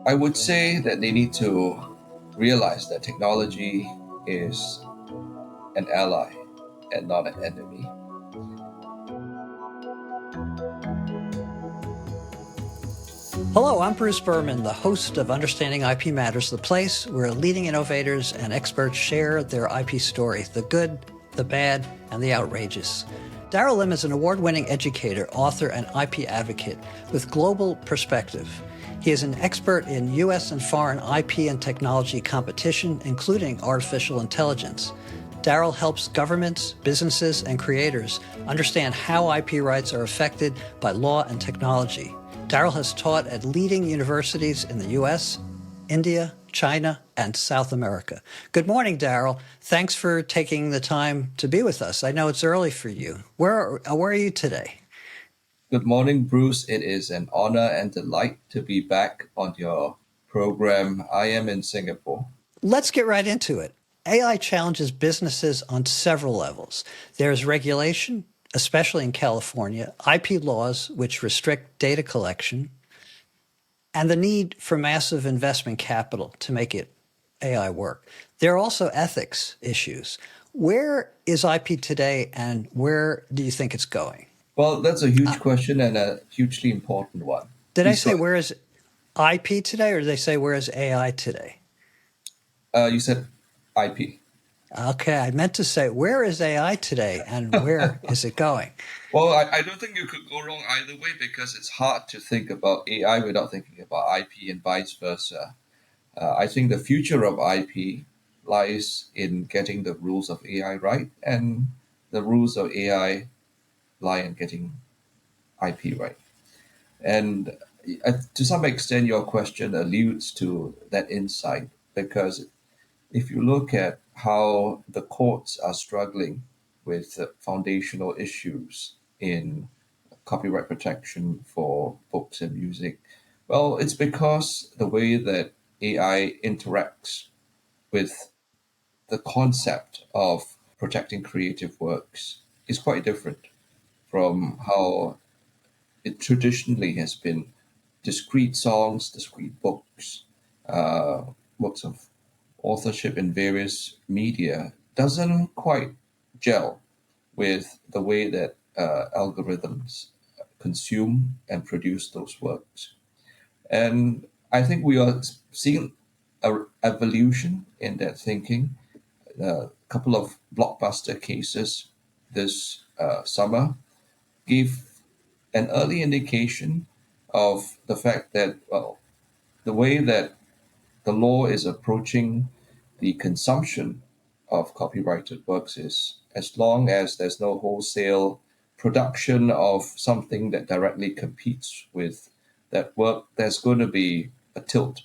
I would say that they need to realize that technology is an ally and not an enemy. Hello, I'm Bruce Berman, the host of Understanding IP Matters, the place where leading innovators and experts share their IP story, the good, the bad, and the outrageous. Daryl Lim is an award-winning educator, author, and IP advocate with global perspective. He is an expert in U.S. and foreign IP and technology competition, including artificial intelligence. Daryl helps governments, businesses, and creators understand how IP rights are affected by law and technology. Daryl has taught at leading universities in the U.S., India, China, and South America. Good morning, Daryl. Thanks for taking the time to be with us. I know it's early for you. Where are you today? Good morning, Bruce. It is an honor and delight to be back on your program. I am in Singapore. Let's get right into it. AI challenges businesses on several levels. There's regulation, especially in California, IP laws which restrict data collection, and the need for massive investment capital to make AI work. There are also ethics issues. Where is IP today, and where do you think it's going? Well, that's a huge question and a hugely important one. Did I say where is IP today, or did they say where is AI today? You said IP. Okay, I meant to say, where is AI today and where is it going? Well, I don't think you could go wrong either way because it's hard to think about AI without thinking about IP and vice versa. I think the future of IP lies in getting the rules of AI right, and the rules of AI lie in getting IP right. And to some extent, your question alludes to that insight because if you look at how the courts are struggling with foundational issues in copyright protection for books and music, well, it's because the way that AI interacts with the concept of protecting creative works is quite different from how it traditionally has been discrete songs, discrete books, works of authorship in various media doesn't quite gel with the way that algorithms consume and produce those works. And I think we are seeing an evolution in that thinking. A couple of blockbuster cases this summer gave an early indication of the fact that, well, the way that the law is approaching the consumption of copyrighted works is as long as there's no wholesale production of something that directly competes with that work, there's going to be a tilt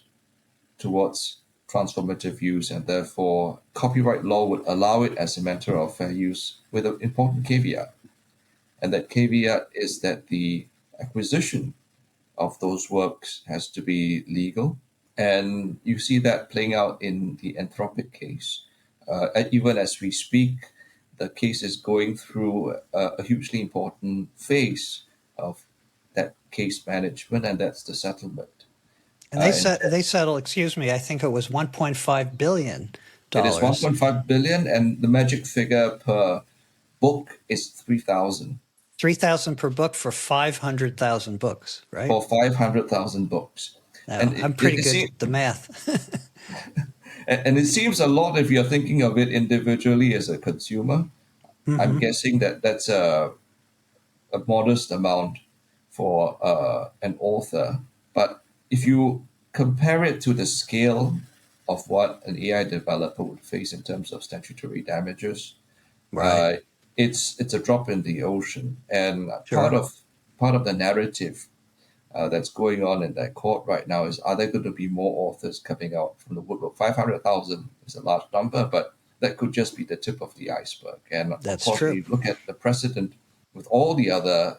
towards transformative use, and therefore copyright law would allow it as a matter of fair use with an important caveat. And that caveat is that the acquisition of those works has to be legal. And you see that playing out in the Anthropic case. Even as we speak, the case is going through a hugely important phase of that case management, and that's the settlement. And they settled, excuse me, I think it was $1.5 billion. It is 1.5 billion, and the magic figure per book is 3,000. 3,000 per book for 500,000 books, right? For 500,000 books. And I'm pretty good at the math. And it seems a lot if you're thinking of it individually as a consumer. Mm-hmm. I'm guessing that that's a modest amount for an author. But if you compare it to the scale of what an AI developer would face in terms of statutory damages, right. It's a drop in the ocean. And Sure. part of the narrative that's going on in that court right now is, are there going to be more authors coming out from the woodwork? 500,000 is a large number, but that could just be the tip of the iceberg. And That's of course, true. we look at the precedent with all the other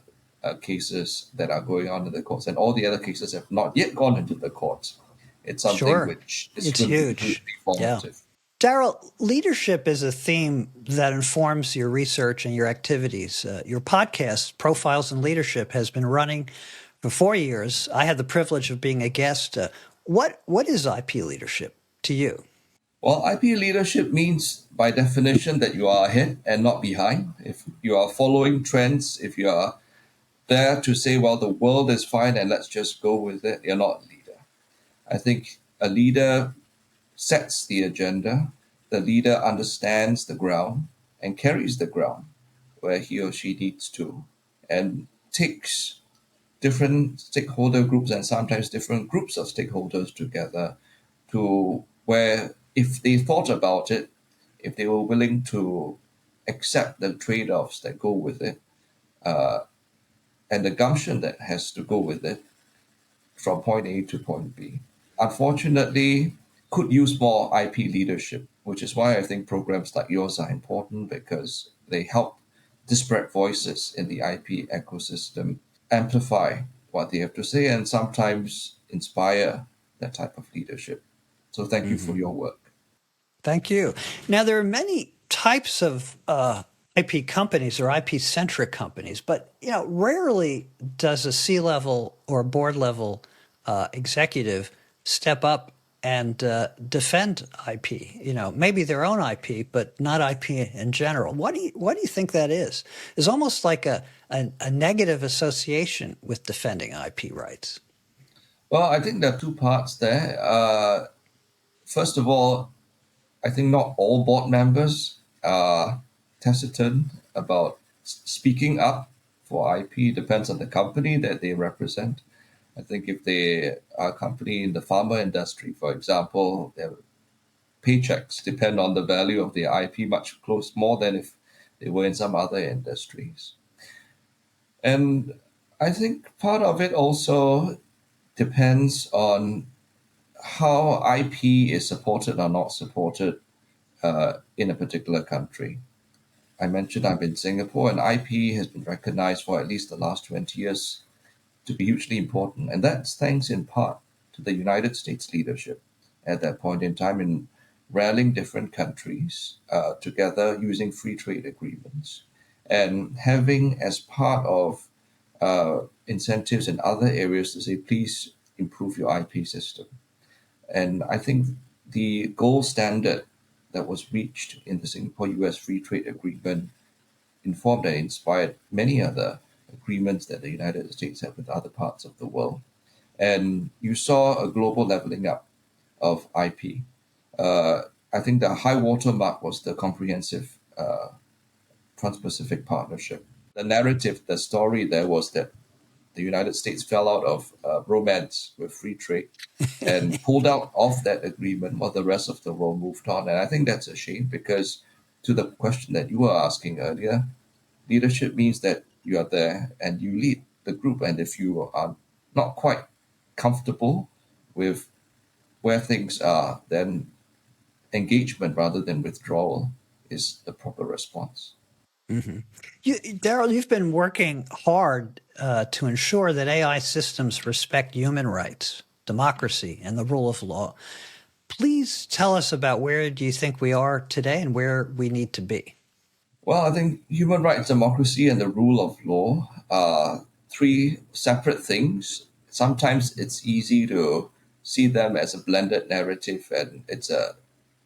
cases that are going on in the courts, and all the other cases have not yet gone into the courts. It's something which is huge. formative. Yeah. Daryl, leadership is a theme that informs your research and your activities. Your podcast, Profiles in Leadership, has been running for 4 years. I had the privilege of being a guest What is IP leadership to you? Well, IP leadership means, by definition, that you are ahead and not behind. If you are following trends, if you are there to say, well, the world is fine and let's just go with it, you're not a leader. I think a leader sets the agenda, the leader understands the ground and carries the ground where he or she needs to, and takes different stakeholder groups and sometimes different groups of stakeholders together to where, if they thought about it, if they were willing to accept the trade offs that go with it, and the gumption that has to go with it from point A to point B. Unfortunately, could use more IP leadership, which is why I think programs like yours are important because they help disparate voices in the IP ecosystem amplify what they have to say and sometimes inspire that type of leadership. So thank you for your work. Thank you. Now, there are many types of IP companies or IP-centric companies, but rarely does a C-level or board level executive step up and defend IP. Maybe their own IP, but not IP in general. What do you think that is? It's almost like a negative association with defending IP rights. Well, I think there are two parts there. First of all, I think not all board members are hesitant about speaking up for IP. Depends on the company that they represent. I think if they are a company in the pharma industry, for example, their paychecks depend on the value of their IP much close more than if they were in some other industries. And I think part of it also depends on how IP is supported or not supported in a particular country. I mentioned I'm in Singapore, and IP has been recognized for at least the last 20 years to be hugely important. And that's thanks in part to the United States leadership at that point in time in rallying different countries together using free trade agreements and having as part of incentives in other areas to say, please improve your IP system. And I think the gold standard that was reached in the Singapore US Free Trade Agreement informed and inspired many other agreements that the United States had with other parts of the world. And you saw a global leveling up of IP. I think the high water mark was the comprehensive Trans-Pacific Partnership. The narrative, the story there was that the United States fell out of romance with free trade and pulled out of that agreement while the rest of the world moved on. And I think that's a shame because, to the question that you were asking earlier, leadership means that you are there and you lead the group. And if you are not quite comfortable with where things are, then engagement rather than withdrawal is the proper response. Mm-hmm. Daryl, you've been working hard to ensure that AI systems respect human rights, democracy, and the rule of law. Please tell us about where do you think we are today and where we need to be? Well, I think human rights, democracy, and the rule of law are three separate things. Sometimes it's easy to see them as a blended narrative and it's a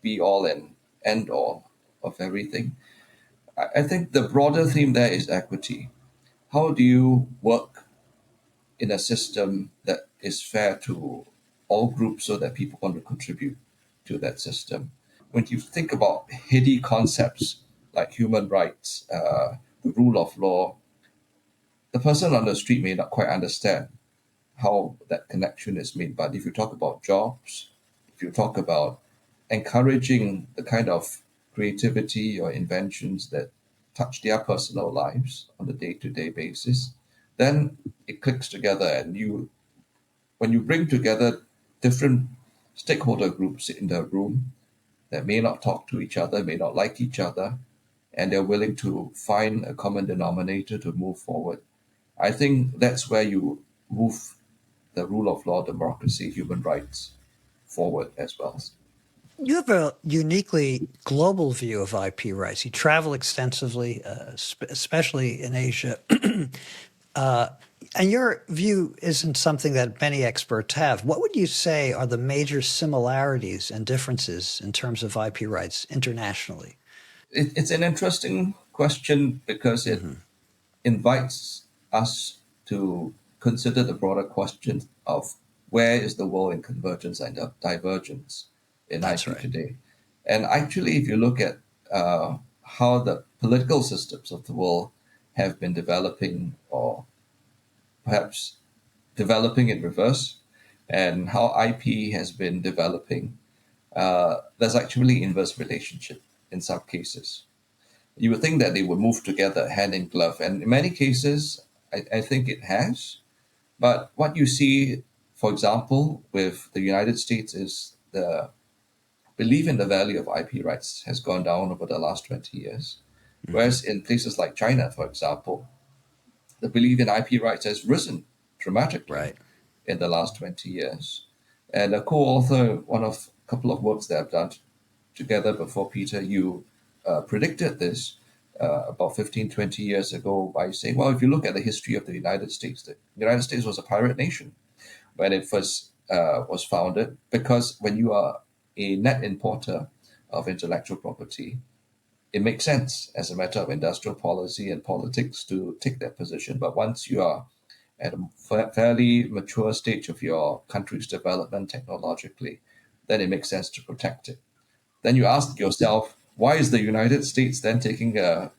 be all and end all of everything. I think the broader theme there is equity. How do you work in a system that is fair to all groups so that people want to contribute to that system? When you think about heady concepts like human rights, the rule of law, the person on the street may not quite understand how that connection is made. But if you talk about jobs, if you talk about encouraging the kind of creativity or inventions that touch their personal lives on a day-to-day basis, then it clicks together. And when you bring together different stakeholder groups in the room that may not talk to each other, may not like each other, and they're willing to find a common denominator to move forward, I think that's where you move the rule of law, democracy, human rights forward as well. You have a uniquely global view of IP rights. You travel extensively, especially in Asia. And your view isn't something that many experts have. What would you say are the major similarities and differences in terms of IP rights internationally? It's an interesting question because it Hmm. invites us to consider the broader question of where is the world in convergence and divergence in That's IP right. today. And actually, if you look at how the political systems of the world have been developing, or perhaps developing in reverse, and how IP has been developing, there's actually inverse relationship in some cases. You would think that they would move together hand in glove, and in many cases, I think it has. But what you see, for example, with the United States is the belief in the value of IP rights has gone down over the last 20 years. Hmm. Whereas in places like China, for example, the belief in IP rights has risen dramatically Right. in the last 20 years. And a co-author, one of a couple of works that I've done together before, Peter, you predicted this about 15, 20 years ago by saying, well, if you look at the history of the United States was a pirate nation when it first was founded, because when you are a net importer of intellectual property, it makes sense as a matter of industrial policy and politics to take that position. But once you are at a fairly mature stage of your country's development technologically, then it makes sense to protect it. Then you ask yourself, why is the United States then taking a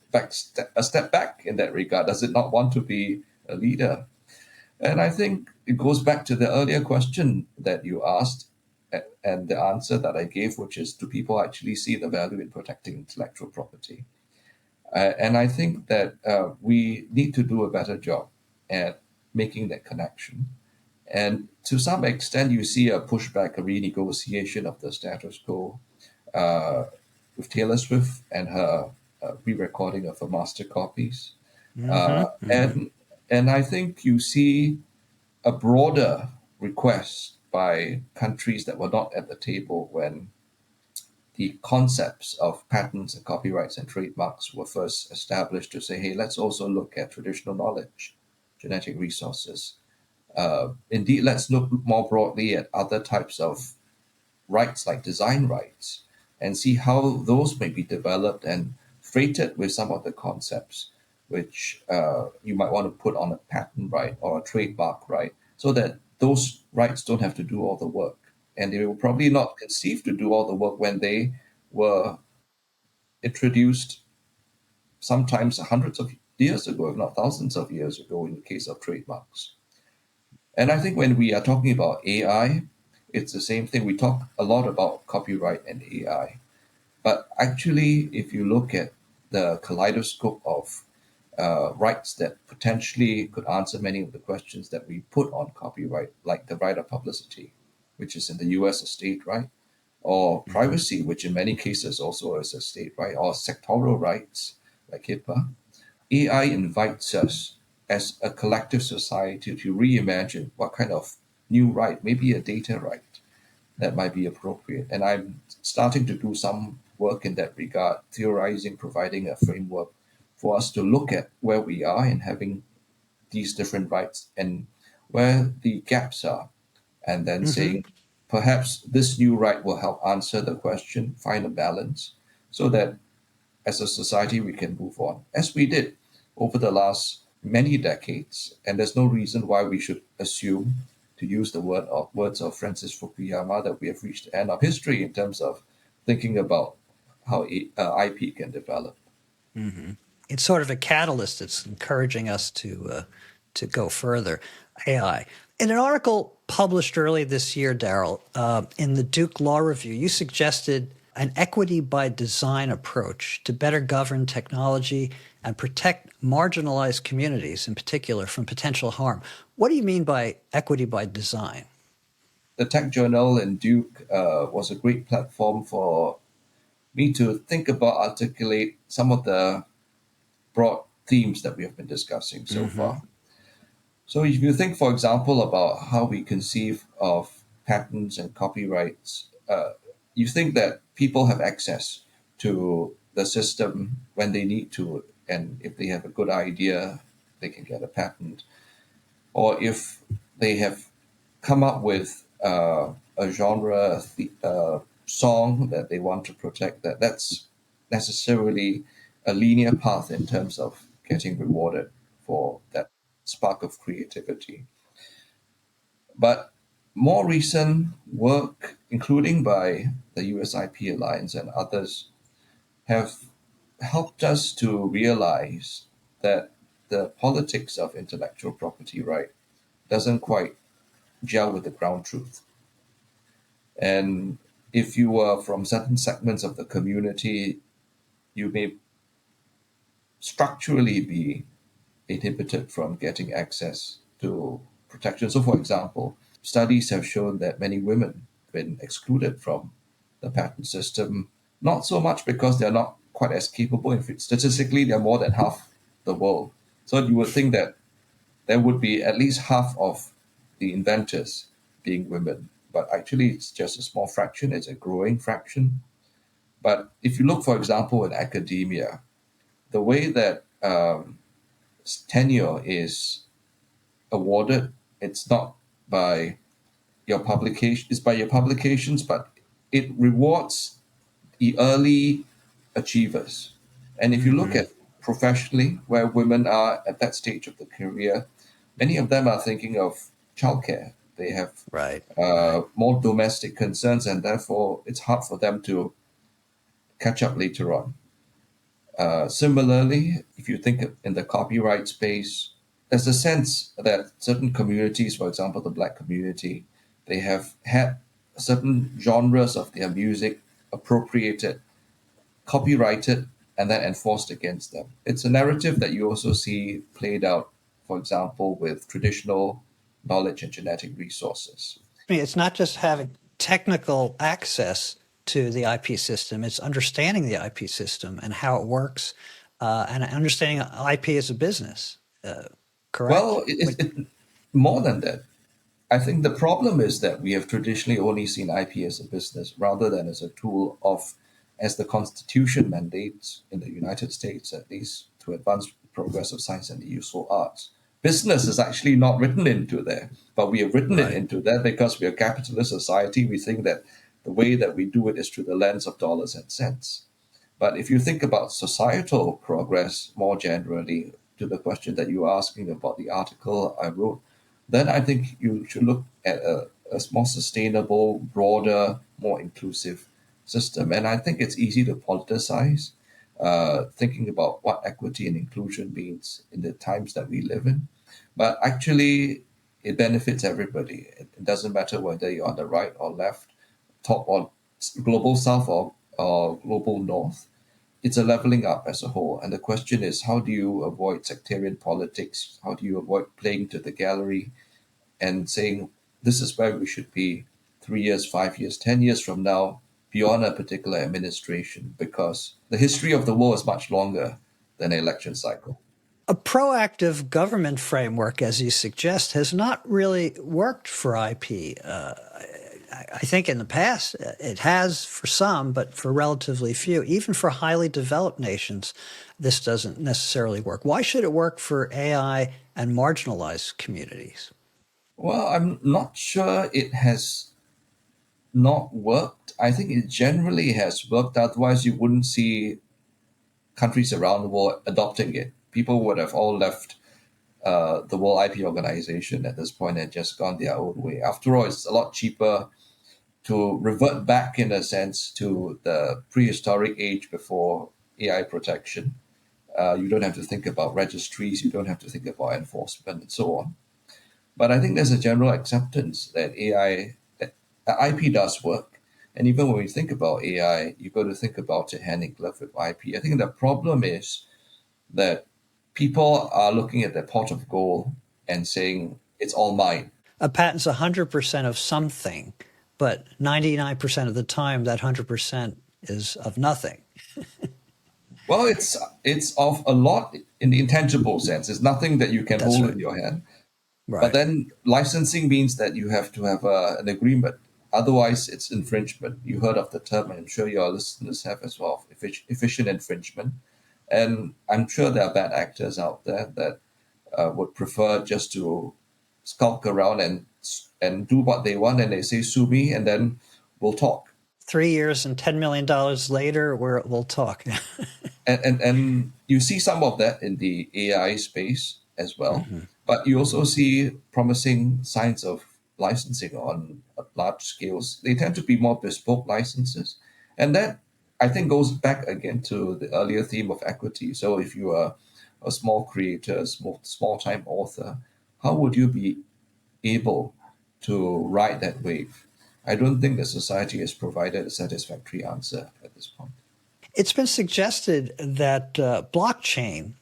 step back in that regard? Does it not want to be a leader? And I think it goes back to the earlier question that you asked and the answer that I gave, which is, do people actually see the value in protecting intellectual property? And I think that we need to do a better job at making that connection. And to some extent, you see a pushback, a renegotiation of the status quo uh, with Taylor Swift and her re-recording of her master copies. Hmm. Uh, Hmm. and and I think you see a broader request by countries that were not at the table when the concepts of patents and copyrights and trademarks were first established, to say, hey, let's also look at traditional knowledge, genetic resources. Indeed, let's look more broadly at other types of rights like design rights and see how those may be developed and freighted with some of the concepts which you might want to put on a patent right or a trademark right, so that those rights don't have to do all the work. And they were probably not conceived to do all the work when they were introduced sometimes hundreds of years ago, if not thousands of years ago, in the case of trademarks. And I think when we are talking about AI, it's the same thing. We talk a lot about copyright and AI. But actually, if you look at the kaleidoscope of rights that potentially could answer many of the questions that we put on copyright, like the right of publicity, which is in the US a state right, or Hmm. privacy, which in many cases also is a state right, or sectoral rights like HIPAA, AI invites us as a collective society to reimagine what kind of new right, maybe a data right, that might be appropriate. And I'm starting to do some work in that regard, theorizing, providing a framework for us to look at where we are in having these different rights and where the gaps are, and then Hmm. saying perhaps this new right will help answer the question, find a balance, so that as a society we can move on, as we did over the last many decades. And there's no reason why we should assume, to use the words of Francis Fukuyama, that we have reached the end of history in terms of thinking about how IP can develop. Hmm. It's sort of a catalyst that's encouraging us to go further. AI. In an article published early this year, Daryl, in the Duke Law Review, you suggested an equity by design approach to better govern technology and protect marginalized communities, in particular, from potential harm. What do you mean by equity by design? The Tech Journal in Duke was a great platform for me to think about, articulate some of the broad themes that we have been discussing so Hmm. far. So, if you think, for example, about how we conceive of patents and copyrights, you think that people have access to the system when they need to, and if they have a good idea, they can get a patent. or if they have come up with a genre song that they want to protect, that's necessarily a linear path in terms of getting rewarded for that spark of creativity. But more recent work, including by the US IP Alliance and others, have helped us to realize that the politics of intellectual property right doesn't quite gel with the ground truth. And if you are from certain segments of the community, you may structurally be inhibited from getting access to protection. So, for example, studies have shown that many women have been excluded from the patent system, not so much because they're not quite as capable. In fact, statistically, they're more than half the world. So you would think that there would be at least half of the inventors being women. But actually, it's just a small fraction, it's a growing fraction. But if you look, for example, in academia, the way that tenure is awarded, it's not by your publication, it's by your publications, but it rewards the early achievers. And if you look at professionally where women are at that stage of the career, many of them are thinking of childcare. They have Right. more domestic concerns, and therefore it's hard for them to catch up later on. Similarly, if you think in the copyright space, there's a sense that certain communities, for example, the Black community, they have had certain genres of their music appropriated, copyrighted, and then enforced against them. It's a narrative that you also see played out, for example, with traditional knowledge and genetic resources. I mean, it's not just having technical access to the IP system, it's understanding the IP system and how it works, and understanding IP as a business. Correct? Well, more than that. I think the problem is that we have traditionally only seen IP as a business rather than as a tool of, as the Constitution mandates in the United States, at least, to advance progress of science and the useful arts. Business is actually not written into there, but we have written it Right. into there because we are a capitalist society. We think that the way that we do it is through the lens of dollars and cents. But if you think about societal progress more generally, to the question that you were asking about the article I wrote, then I think you should look at a more sustainable, broader, more inclusive system. And I think it's easy to politicize, thinking about what equity and inclusion means in the times that we live in. But actually, it benefits everybody. It doesn't matter whether you're on the right or left, top or global south or global north. It's a leveling up as a whole. And the question is, how do you avoid sectarian politics? How do you avoid playing to the gallery and saying, this is where we should be 3 years, 5 years, 10 years from now, beyond a particular administration? Because the history of the world is much longer than an election cycle. A proactive government framework, as you suggest, has not really worked for IP. I think in the past it has for some, but for relatively few. Even for highly developed nations, this doesn't necessarily work. Why should it work for AI and marginalized communities? Well, I'm not sure it has not worked. I think it generally has worked. Otherwise, you wouldn't see countries around the world adopting it. People would have all left the World IP Organization at this point and just gone their own way. After all, it's a lot cheaper to revert back, in a sense, to the prehistoric age before AI protection. You don't have to think about registries, you don't have to think about enforcement, and so on. But I think there's a general acceptance that that IP does work. And even when we think about AI, you've got to think about it hand in glove with IP. I think the problem is that people are looking at their pot of gold and saying, it's all mine. A patent's 100% of something, but 99% of the time, that 100% is of nothing. Well, it's of a lot in the intangible sense. It's nothing that you can That's hold right. in your hand. But Right. then licensing means that you have to have an agreement. Otherwise, it's infringement. You heard of the term, and I'm sure your listeners have as well, efficient infringement. And I'm sure there are bad actors out there that would prefer just to skulk around and do what they want, and they say sue me, and then we'll talk. 3 years and $10 million later, we'll talk. And you see some of that in the AI space as well, Mm-hmm. but you also see promising signs of licensing on large scales. They tend to be more bespoke licenses, and that I think goes back again to the earlier theme of equity. So if you are a small creator, a small time author, how would you be able to ride that wave? I don't think the society has provided a satisfactory answer at this point. It's been suggested that blockchain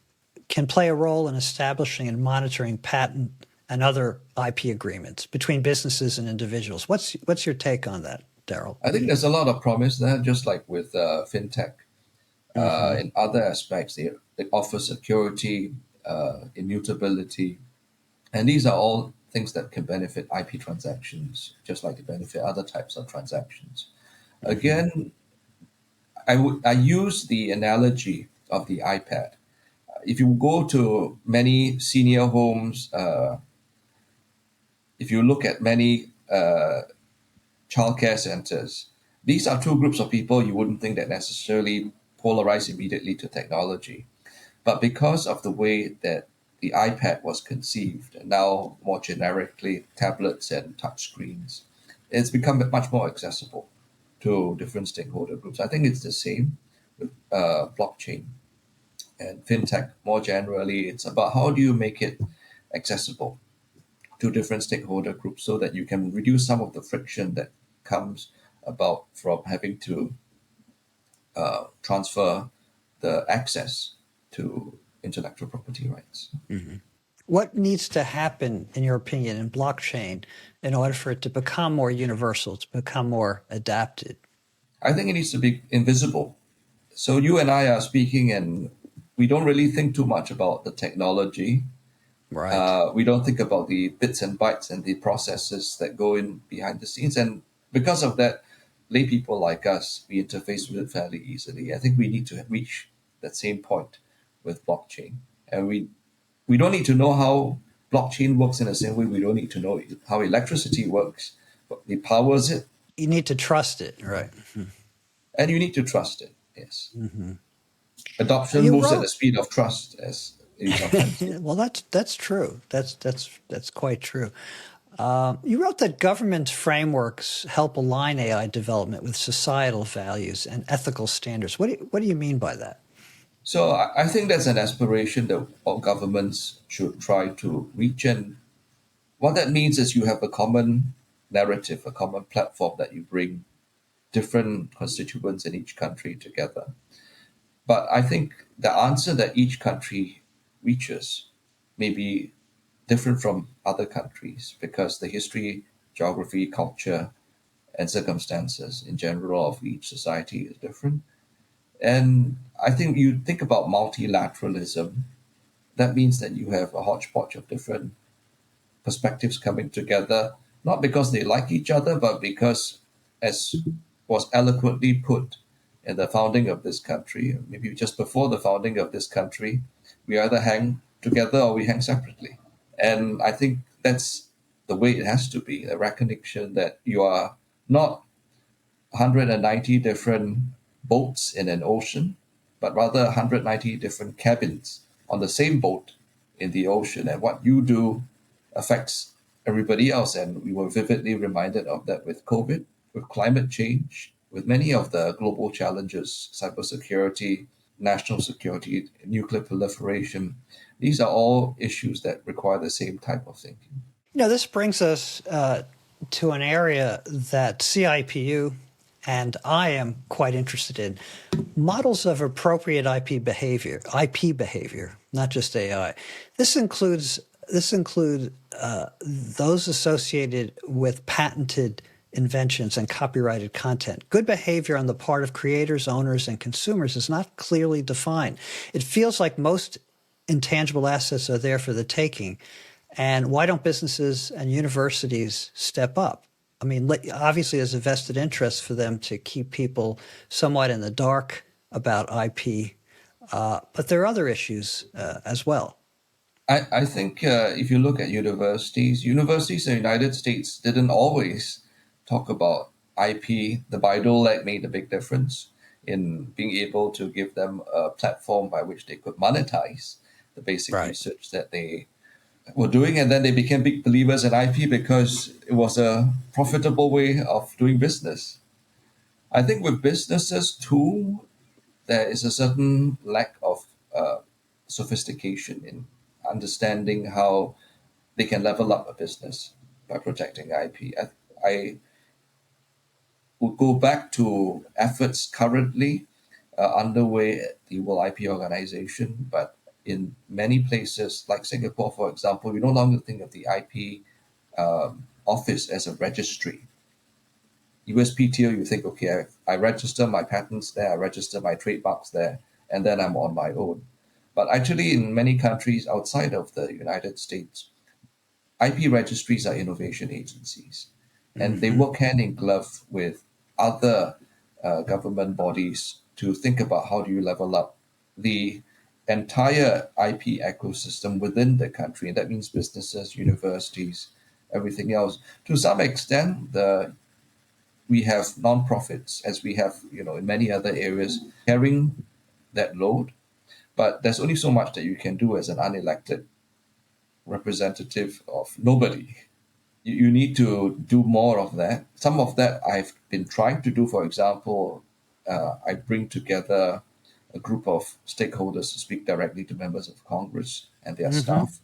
can play a role in establishing and monitoring patent and other IP agreements between businesses and individuals. What's your take on that, Daryl? I think there's a lot of promise there, just like with fintech. Mm-hmm. In other aspects, they offer security, immutability, and these are all things that can benefit IP transactions, just like they benefit other types of transactions. Mm-hmm. Again, I use the analogy of the iPad. If you go to many senior homes, if you look at many childcare centers, these are two groups of people you wouldn't think that necessarily polarize immediately to technology. But because of the way that the iPad was conceived, and now more generically tablets and touchscreens, it's become much more accessible to different stakeholder groups. I think it's the same with blockchain and fintech more generally. It's about how do you make it accessible to different stakeholder groups so that you can reduce some of the friction that comes about from having to transfer the access to intellectual property rights. Mm-hmm. What needs to happen, in your opinion, in blockchain in order for it to become more universal, to become more adapted? I think it needs to be invisible. So you and I are speaking, and we don't really think too much about the technology. Right. We don't think about the bits and bytes and the processes that go in behind the scenes. And because of that, lay people like us, we interface with it fairly easily. I think we need to reach that same point with blockchain. And we don't need to know how blockchain works in the same way we don't need to know how electricity works, but it powers it, You need to trust it, right? and you need to trust it. Yes. Mm-hmm. Adoption You moves at the wrote speed of trust, as you sometimes say. well, that's true. That's quite true. You wrote that government frameworks help align AI development with societal values and ethical standards. What do you mean by that? So I think that's an aspiration that all governments should try to reach. And what that means is you have a common narrative, a common platform that you bring different constituents in each country together. But I think the answer that each country reaches may be different from other countries because the history, geography, culture, and circumstances in general of each society is different. And I think you think about multilateralism, that means that you have a hodgepodge of different perspectives coming together, not because they like each other, but because, as was eloquently put in the founding of this country, maybe just before the founding of this country, we either hang together or we hang separately. And I think that's the way it has to be, a recognition that you are not 190 different boats in an ocean, but rather 190 different cabins on the same boat in the ocean. And what you do affects everybody else. And we were vividly reminded of that with COVID, with climate change, with many of the global challenges, cybersecurity, national security, nuclear proliferation. These are all issues that require the same type of thinking. This brings us to an area that CIPU and I am quite interested in: models of appropriate IP behavior, not just AI. This includes those associated with patented inventions and copyrighted content. Good behavior on the part of creators, owners, and consumers is not clearly defined. It feels like most intangible assets are there for the taking. And why don't businesses and universities step up? I mean, obviously, there's a vested interest for them to keep people somewhat in the dark about IP, but there are other issues as well. I think if you look at universities in the United States didn't always talk about IP. The Bible like made a big difference in being able to give them a platform by which they could monetize the basic Right. research that they were doing, and then they became big believers in IP because it was a profitable way of doing business. I think with businesses too, there is a certain lack of sophistication in understanding how they can level up a business by protecting IP. I would go back to efforts currently underway at the World IP Organization, but in many places, like Singapore, for example, we no longer think of the IP office as a registry. USPTO, you think, okay, I register my patents there, I register my trademarks there, and then I'm on my own. But actually, in many countries outside of the United States, IP registries are innovation agencies, and they Hmm. work hand in glove with other government bodies to think about how do you level up the entire IP ecosystem within the country. And that means businesses, universities, everything else. To some extent, the we have non-profits, as we have, in many other areas, carrying that load. But there's only so much that you can do as an unelected representative of nobody. You need to do more of that. Some of that I've been trying to do. For example, I bring together a group of stakeholders to speak directly to members of Congress and their Hmm. staff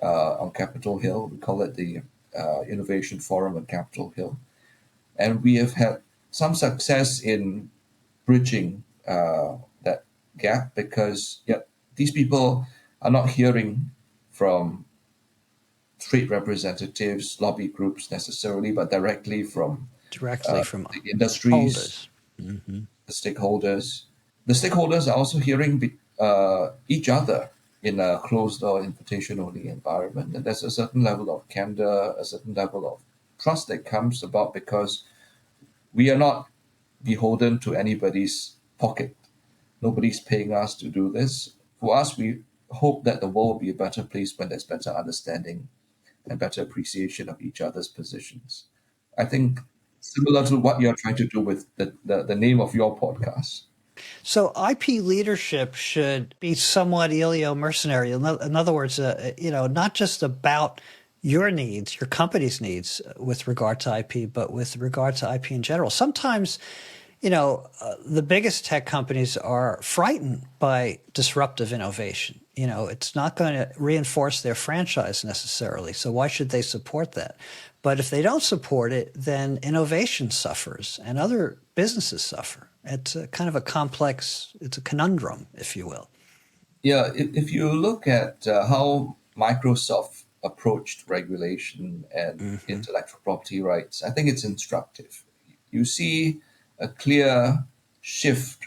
on Capitol Hill. We call it the Innovation Forum on Capitol Hill. And we have had some success in bridging that gap because these people are not hearing from trade representatives, lobby groups necessarily, but directly from Directly from the industries, holders. Hmm. the stakeholders. The stakeholders are also hearing each other in a closed door, invitation only environment. And there's a certain level of candor, a certain level of trust that comes about because we are not beholden to anybody's pocket. Nobody's paying us to do this. For us, we hope that the world will be a better place when there's better understanding and better appreciation of each other's positions. I think similar to what you're trying to do with the name of your podcast. So IP leadership should be somewhat elio-mercenary. In other words, not just about your needs, your company's needs with regard to IP, but with regard to IP in general. Sometimes, the biggest tech companies are frightened by disruptive innovation. It's not going to reinforce their franchise necessarily. So why should they support that? But if they don't support it, then innovation suffers and other businesses suffer. It's a kind of it's a conundrum, if you will. Yeah, if you look at how Microsoft approached regulation and Hmm. intellectual property rights, I think it's instructive. You see a clear shift,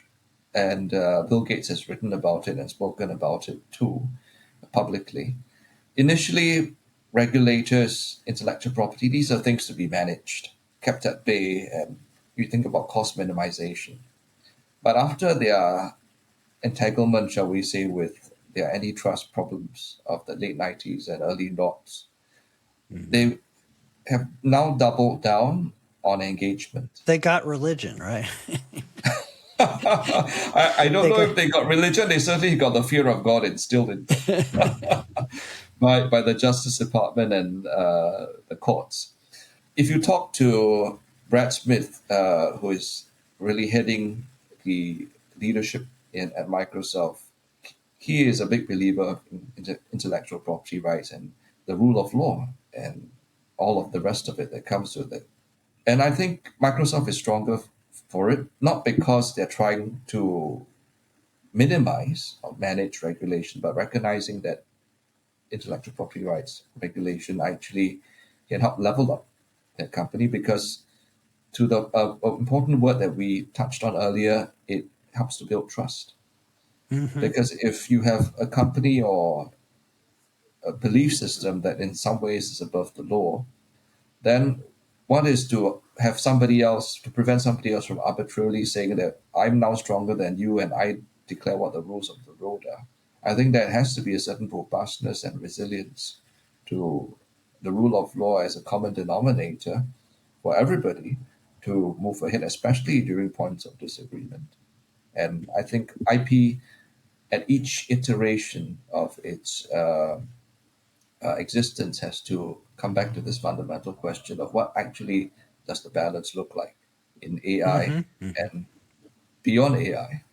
and Bill Gates has written about it and spoken about it too publicly. Initially, regulators, intellectual property, these are things to be managed, kept at bay, and you think about cost minimization. But after their entanglement, shall we say, with their antitrust problems of the late 90s and early noughts, Hmm. they have now doubled down on engagement. They got religion, right? I don't They know got if they got religion, they certainly got the fear of God instilled in them by the Justice Department and the courts. If you talk to Brad Smith, who is really heading the leadership at Microsoft, he is a big believer in intellectual property rights and the rule of law and all of the rest of it that comes with it. And I think Microsoft is stronger for it, not because they're trying to minimize or manage regulation, but recognizing that intellectual property rights regulation actually can help level up that company because to the important word that we touched on earlier, it helps to build trust. hmm Because if you have a company or a belief system that in some ways is above the law, then one is to have somebody else, to prevent somebody else from arbitrarily saying that I'm now stronger than you and I declare what the rules of the road are. I think there has to be a certain robustness and resilience to the rule of law as a common denominator for everybody to move ahead, especially during points of disagreement. And I think IP at each iteration of its existence has to come back to this fundamental question of what actually does the balance look like in AI and beyond AI.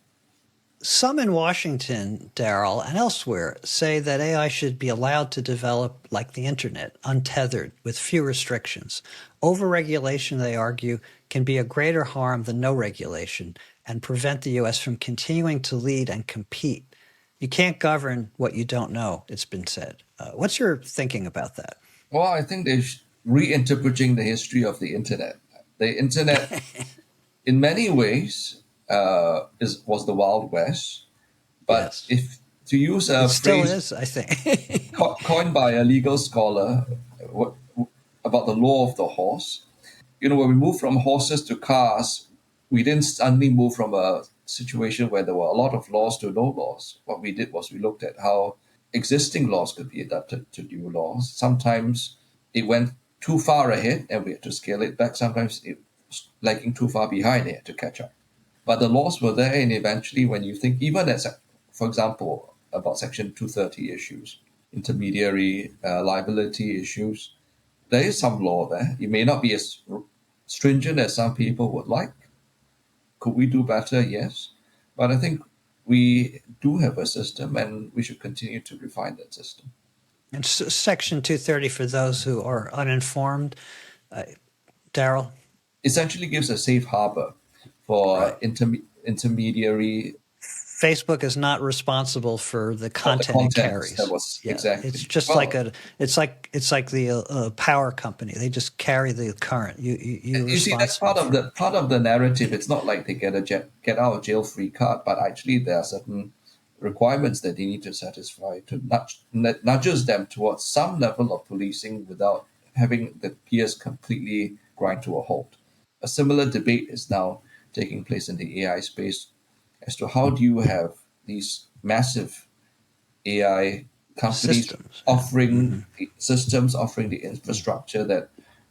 Some in Washington, Daryl, and elsewhere say that AI should be allowed to develop like the internet, untethered, with few restrictions. Overregulation, they argue, can be a greater harm than no regulation and prevent the U.S. from continuing to lead and compete. You can't govern what you don't know, it's been said. What's your thinking about that? Well, I think they're reinterpreting the history of the internet. The internet, in many ways, was the Wild West. But Yes. if to use a It still phrase is, I think. coined by a legal scholar what, about the law of the horse, when we moved from horses to cars, we didn't suddenly move from a situation where there were a lot of laws to no laws. What we did was we looked at how existing laws could be adapted to new laws. Sometimes it went too far ahead and we had to scale it back. Sometimes it was lagging too far behind and it had to catch up. But the laws were there, and eventually, when you think, even as, for example, about Section 230 issues, intermediary liability issues, there is some law there. It may not be as stringent as some people would like. Could we do better? Yes. But I think we do have a system, and we should continue to refine that system. And Section 230, for those who are uninformed, Daryl? Essentially gives a safe harbor for Right. intermediary Facebook is not responsible for the or the content it contents. That carries. was Yeah, it's exactly just like well. it's like the power company. They just carry the current. You're You see, that's responsible for it. part of the narrative. It's not like they get a get out of jail free card, but actually there are certain requirements that they need to satisfy to nudges them towards some level of policing without having the peers completely grind to a halt. A similar debate is now taking place in the AI space as to how do you have these massive AI companies Systems. Yeah. offering the systems, offering the infrastructure that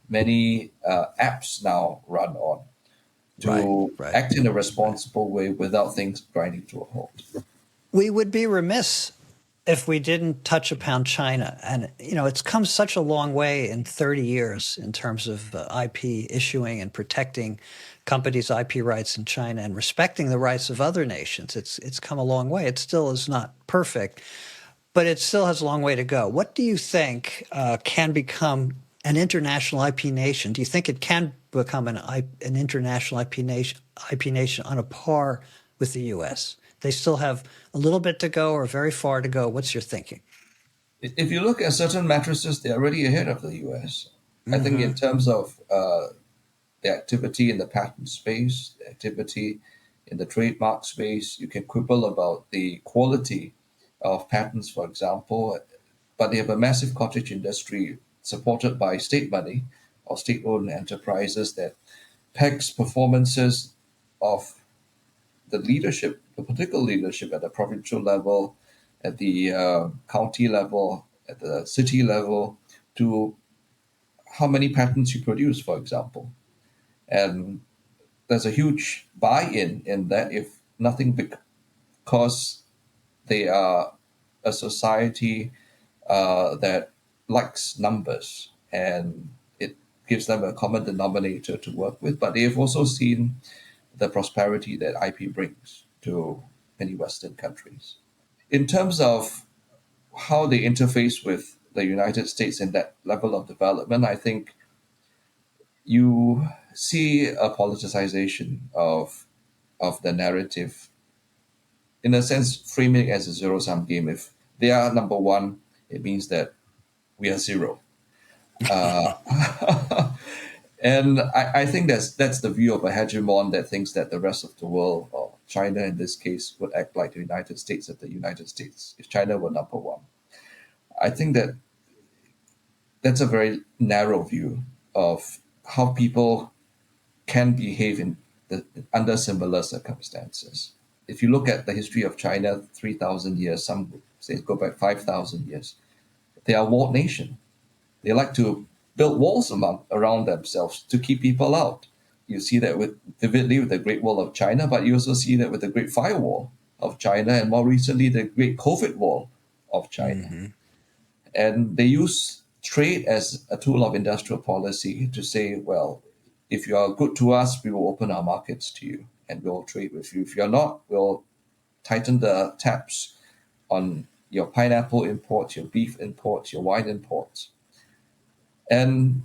many apps now run on Right. to Right. act in a Right. responsible way without things grinding to a halt. We would be remiss if we didn't touch upon China. And, it's come such a long way in 30 years in terms of IP issuing and protecting companies' IP rights in China and respecting the rights of other nations. It's come a long way. It still is not perfect, but it still has a long way to go. What do you think can become an international IP nation? Do you think it can become an international IP nation on a par with the U.S.? They still have a little bit to go or very far to go. What's your thinking? If you look at certain matrices, they're already ahead of the US. I think in Mm-hmm. terms of the activity in the patent space, the activity in the trademark space, you can quibble about the quality of patents, for example, but they have a massive cottage industry supported by state money or state-owned enterprises that pegs performances of the leadership, the political leadership at the provincial level, at the county level, at the city level, to how many patents you produce, for example. And there's a huge buy-in in that, if nothing because they are a society that likes numbers and it gives them a common denominator to work with. But they've also seen the prosperity that IP brings to many Western countries. In terms of how they interface with the United States in that level of development, I think you see a politicization of the narrative, in a sense, framing it as a zero sum game. If they are number one, it means that we are zero. And I think that's the view of a hegemon that thinks that the rest of the world, or China in this case, would act like the United States if the United States, if China were number one. I think that that's a very narrow view of how people can behave under similar circumstances. If you look at the history of China, 3,000 years, some say go back 5,000 years. They are a walled nation. They like to build walls around themselves to keep people out. You see that vividly with the Great Wall of China, but you also see that with the Great Firewall of China, and more recently the Great COVID Wall of China. Mm-hmm. And they use trade as a tool of industrial policy to say, well, if you are good to us, we will open our markets to you and we'll trade with you. If you're not, we'll tighten the taps on your pineapple imports, your beef imports, your wine imports. And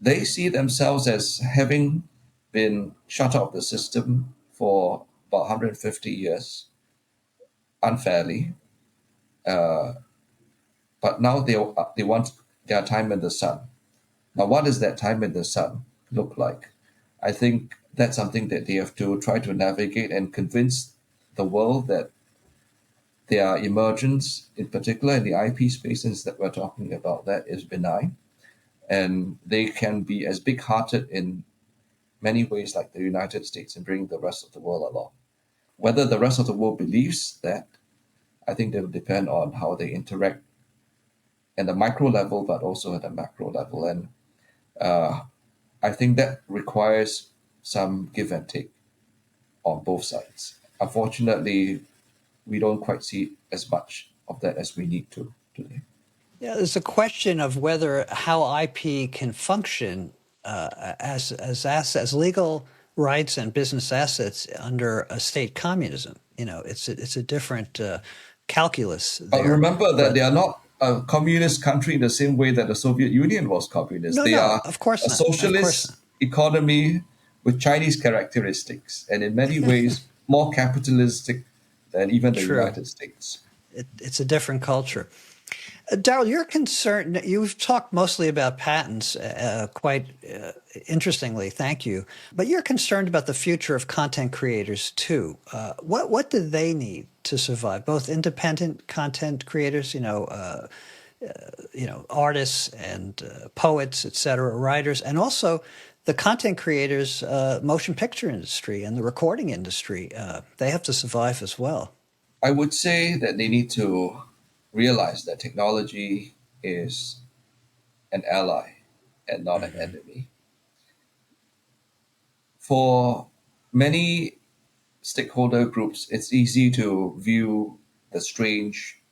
they see themselves as having been shut out of the system for about 150 years unfairly. But now they want their time in the sun. Now, what does that time in the sun look like? I think that's something that they have to try to navigate and convince the world that their emergence, in particular in the IP spaces that we're talking about, that is benign. And they can be as big-hearted in many ways like the United States and bring the rest of the world along. Whether the rest of the world believes that, I think that will depend on how they interact at the micro level, but also at the macro level. And I think that requires some give and take on both sides. Unfortunately, we don't quite see as much of that as we need to today. Yeah, there's a question of whether how IP can function as legal rights and business assets under a state communism. It's a different calculus But there. remember that they are not a communist country in the same way that the Soviet Union was communist. No, They no, are of course a not. Of course socialist not. economy with Chinese characteristics, and in many ways more capitalistic than even the True. United States. It's a different culture. Daryl, you're concerned. You've talked mostly about patents, quite interestingly. Thank you. But you're concerned about the future of content creators too. What do they need to survive? Both independent content creators, artists and poets, etc., writers, and also the content creators, motion picture industry and the recording industry. They have to survive as well. I would say that they need to realize that technology is an ally and not an enemy. For many stakeholder groups, it's easy to view the strange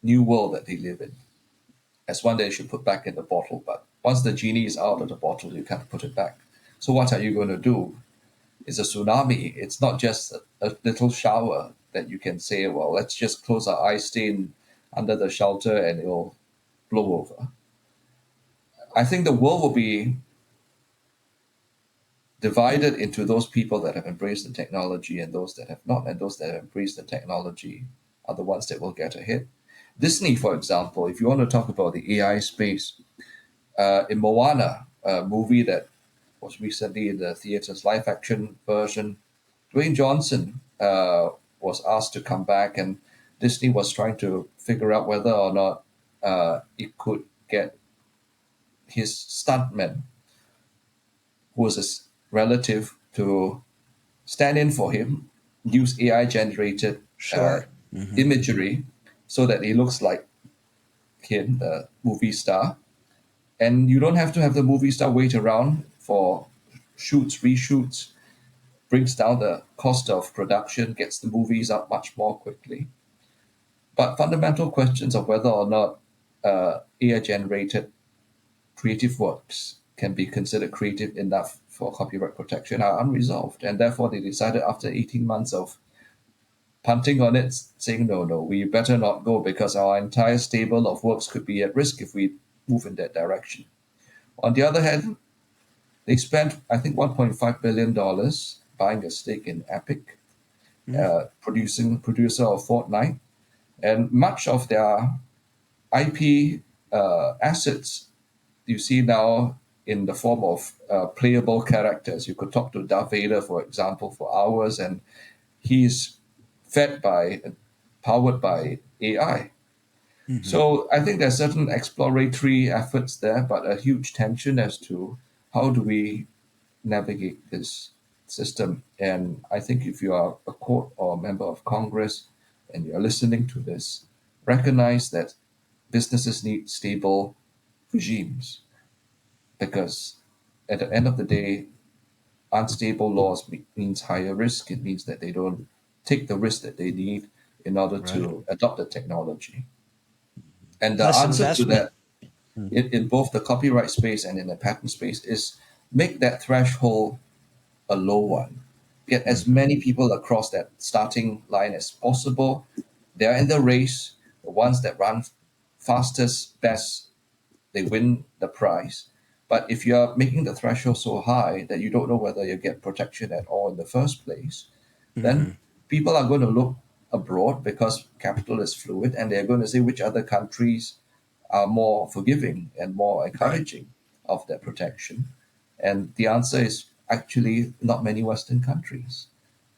new world that they live in as one that you should put back in the bottle. But once the genie is out of the bottle, you can't put it back. So what are you going to do? It's a tsunami. It's not just a little shower that you can say, well, let's just close our eyes, stay under the shelter, and it'll blow over. I think the world will be divided into those people that have embraced the technology and those that have not, and those that have embraced the technology are the ones that will get ahead. Disney, for example, if you want to talk about the AI space, in Moana, a movie that was recently in the theaters, live action version, Dwayne Johnson was asked to come back, and Disney was trying to figure out whether or not it could get his stuntman, who was a relative, to stand in for him, use AI generated Sure. imagery so that he looks like him, the movie star. And you don't have to have the movie star wait around for shoots, reshoots, brings down the cost of production, gets the movies out much more quickly. But fundamental questions of whether or not AI-generated creative works can be considered creative enough for copyright protection are unresolved. And therefore, they decided after 18 months of punting on it, saying, no, we better not go because our entire stable of works could be at risk if we move in that direction. On the other hand, they spent, I think, $1.5 billion buying a stake in Epic, producer of Fortnite. And much of their IP assets you see now in the form of playable characters. You could talk to Darth Vader, for example, for hours, and he's powered by AI. So I think there's certain exploratory efforts there, but a huge tension as to how do we navigate this system. And I think if you are a court or a member of Congress and you're listening to this, recognize that businesses need stable regimes because at the end of the day, unstable laws means higher risk. It means that they don't take the risk that they need in order Right. to adopt the technology. And the Less answer to investment. that in both the copyright space and in the patent space is make that threshold a low one. Get as Mm-hmm. many people across that starting line as possible. They're in the race. The ones that run fastest, best, they win the prize. But if you're making the threshold so high that you don't know whether you get protection at all in the first place, Mm-hmm. then people are going to look abroad because capital is fluid and they're going to say which other countries are more forgiving and more Right. encouraging of that protection. And the answer is actually not many Western countries.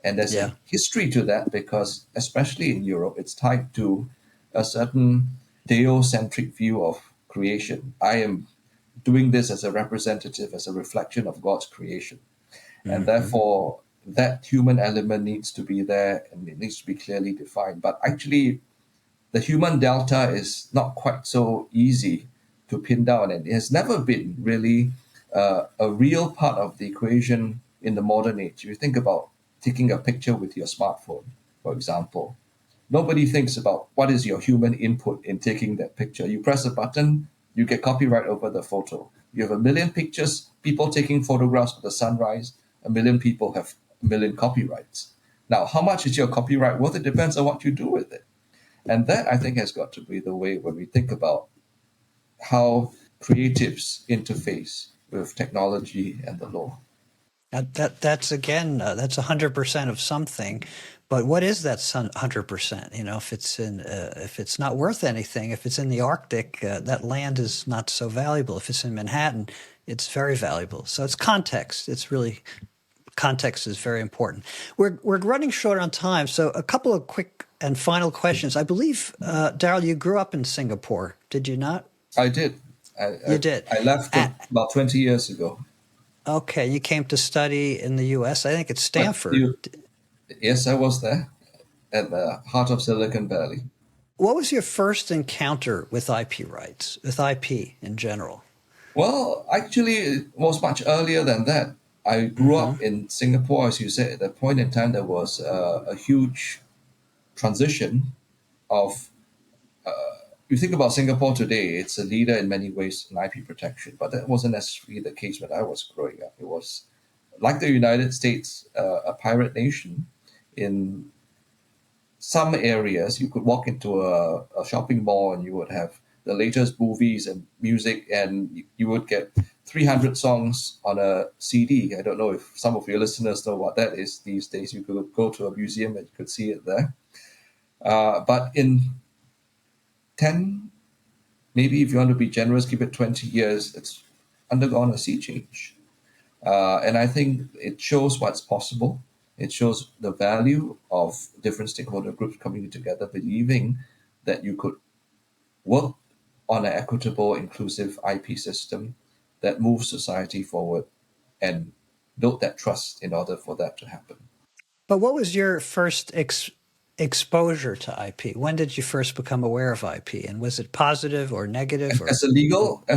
And there's Yeah. a history to that because, especially in Europe, it's tied to a certain theocentric view of creation. I am doing this as a representative, as a reflection of God's creation. And Mm-hmm. therefore, that human element needs to be there and it needs to be clearly defined. But actually, the human delta is not quite so easy to pin down, and it has never been really a real part of the equation in the modern age. If you think about taking a picture with your smartphone, for example, nobody thinks about what is your human input in taking that picture. You press a button, you get copyright over the photo. You have a million pictures, people taking photographs of the sunrise, a million people have a million copyrights. Now, how much is your copyright worth? It depends on what you do with it. And that, I think, has got to be the way when we think about how creatives interface with technology and the law. That's again, that's 100% of something, but what is that 100%? You know, if it's not worth anything, if it's in the Arctic, that land is not so valuable. If it's in Manhattan, it's very valuable. So it's context. It's really context is very important. We're running short on time, so a couple of quick and final questions. I believe, Daryl, you grew up in Singapore, did you not? I did. I, You I, did. I left Uh, about 20 years ago. okay, you came to study in the U.S. I think it's But Stanford. yes, I was there at the heart of Silicon Valley. What was your first encounter with IP rights, with IP in general? Well, actually, it was much earlier than that. I grew Mm-hmm. up in Singapore, as you said. At that point in time, there was a huge transition of you think about Singapore today, it's a leader in many ways in IP protection, but that wasn't necessarily the case when I was growing up. It was like the United States, a pirate nation. In some areas, you could walk into a shopping mall and you would have the latest movies and music, and you would get 300 songs on a CD. I don't know if some of your listeners know what that is these days. You could go to a museum and you could see it there. But in 10, maybe if you want to be generous, give it 20 years, it's undergone a sea change. And I think it shows what's possible. It shows the value of different stakeholder groups coming together, believing that you could work on an equitable, inclusive IP system that moves society forward and build that trust in order for that to happen. But what was your first exposure to IP? When did you first become aware of IP? And was it positive or negative And or? as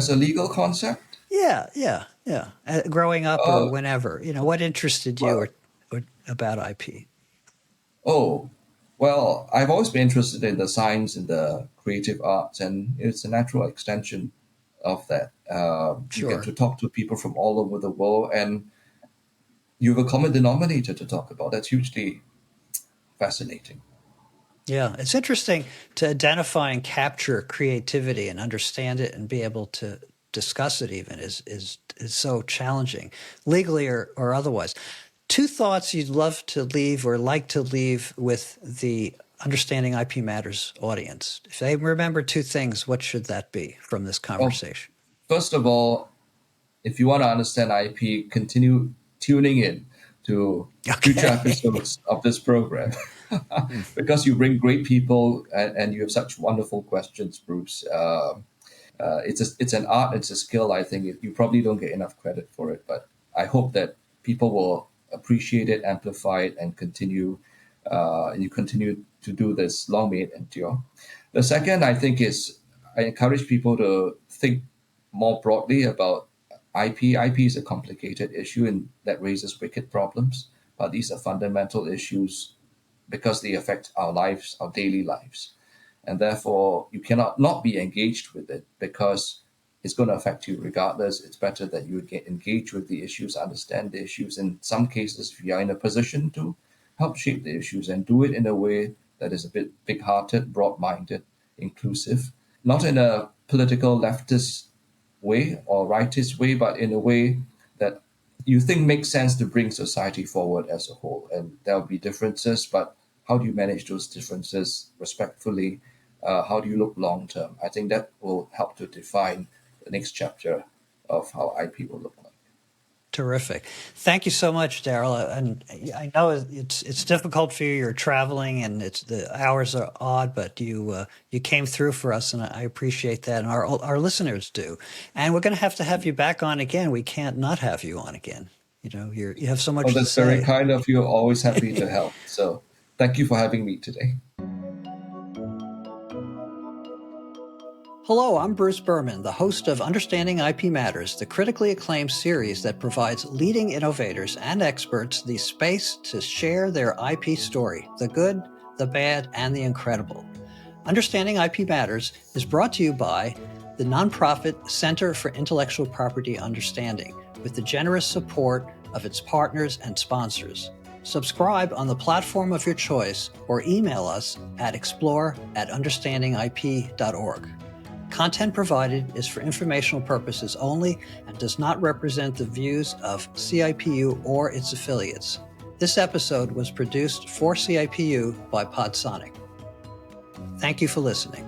a legal concept, Yeah, yeah, yeah. Growing up or uh, whenever, you know, what interested you well, or about IP? oh, well, I've always been interested in the science and the creative arts, and it's a natural extension of that. You get Sure. to talk to people from all over the world, and you have a common denominator to talk about. That's hugely fascinating. Yeah, it's interesting to identify and capture creativity and understand it and be able to discuss it even is so challenging, legally or otherwise. Two thoughts you'd love to leave or like to leave with the Understanding IP Matters audience. If they remember two things, what should that be from this Well, conversation? first of all, if you want to understand IP, continue tuning in to future Okay. episodes of this program because you bring great people and you have such wonderful questions, Bruce. It's an art, it's a skill. I think you probably don't get enough credit for it, but I hope that people will appreciate it, amplify it, and you continue to do this. Long may it endure. The second, I think, is I encourage people to think more broadly about IP. IP is a complicated issue and that raises wicked problems, but these are fundamental issues because they affect our lives, our daily lives. And therefore, you cannot not be engaged with it because it's going to affect you regardless. It's better that you get engaged with the issues, understand the issues. In some cases, if you are in a position to help shape the issues and do it in a way that is a bit big-hearted, broad-minded, inclusive, not in a political leftist way or rightist way, but in a way that you think makes sense to bring society forward as a whole. And there'll be differences, but how do you manage those differences respectfully? How do you look long term? I think that will help to define the next chapter of how IP will look like. Terrific. Thank you so much, Daryl. And I know it's difficult for you. You're traveling, and the hours are odd, but you came through for us, and I appreciate that, and our listeners do. And we're going to have you back on again. We can't not have you on again. You have so much Oh, to that's say. very kind of you. Always happy to help. So thank you for having me today. Hello, I'm Bruce Berman, the host of Understanding IP Matters, the critically acclaimed series that provides leading innovators and experts the space to share their IP story, the good, the bad, and the incredible. Understanding IP Matters is brought to you by the nonprofit Center for Intellectual Property Understanding, with the generous support of its partners and sponsors. Subscribe on the platform of your choice or email us at explore@understandingip.org. Content provided is for informational purposes only and does not represent the views of CIPU or its affiliates. This episode was produced for CIPU by Podsonic. Thank you for listening.